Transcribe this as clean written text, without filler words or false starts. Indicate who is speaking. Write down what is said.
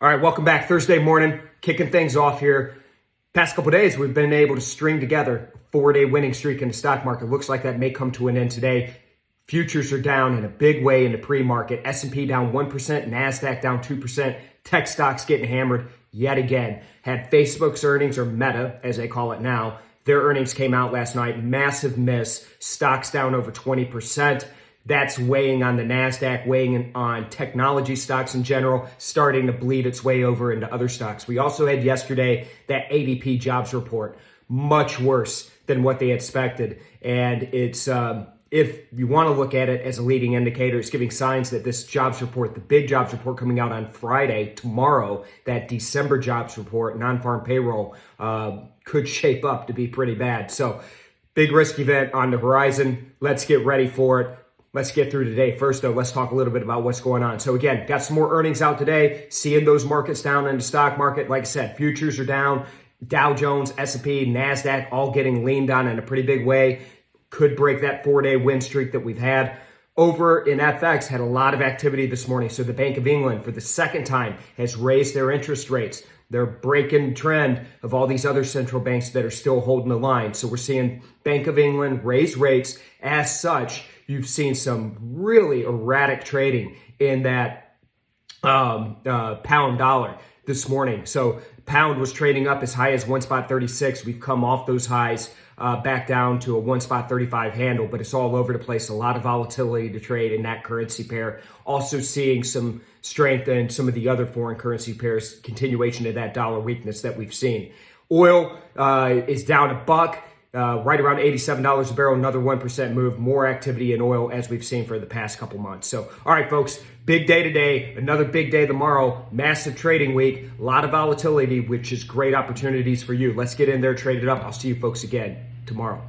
Speaker 1: All right, welcome back. Thursday morning, kicking things off here. Past couple days, we've been able to string together a 4-day winning streak in the stock market. Looks like that may come to an end today. Futures are down in a big way in the pre-market. S&P down 1%, NASDAQ down 2%. Tech stocks getting hammered yet again. Had Facebook's earnings, or Meta, as they call it now. Their earnings came out last night. Massive miss. Stocks down over 20%. That's weighing on the NASDAQ, weighing on technology stocks in general, starting to bleed its way over into other stocks. We also had yesterday that ADP jobs report, much worse than what they expected. And it's, if you want to look at it as a leading indicator, it's giving signs that this jobs report, the big jobs report coming out on Friday, tomorrow, that December jobs report, non-farm payroll, could shape up to be pretty bad. So big risk event on the horizon. Let's get ready for it. Let's get through today. First, though, let's talk a little bit about what's going on. So again, got some more earnings out today. Seeing those markets down in the stock market. Like I said, futures are down. Dow Jones, S&P, NASDAQ, all getting leaned on in a pretty big way. Could break that 4-day win streak that we've had. Over in FX, had a lot of activity this morning. So the Bank of England, for the second time, has raised their interest rates. They're breaking trend of all these other central banks that are still holding the line. So we're seeing Bank of England raise rates. As such, you've seen some really erratic trading in that pound dollar this morning. So pound was trading up as high as 1.36. We've come off those highs back down to a 1.35 handle, but it's all over the place. A lot of volatility to trade in that currency pair. Also seeing some strength in some of the other foreign currency pairs, continuation of that dollar weakness that we've seen. Oil is down $1. Right around $87 a barrel, another 1% move, more activity in oil as we've seen for the past couple months. So, all right, folks, big day today, another big day tomorrow, massive trading week, a lot of volatility, which is great opportunities for you. Let's get in there, trade it up. I'll see you folks again tomorrow.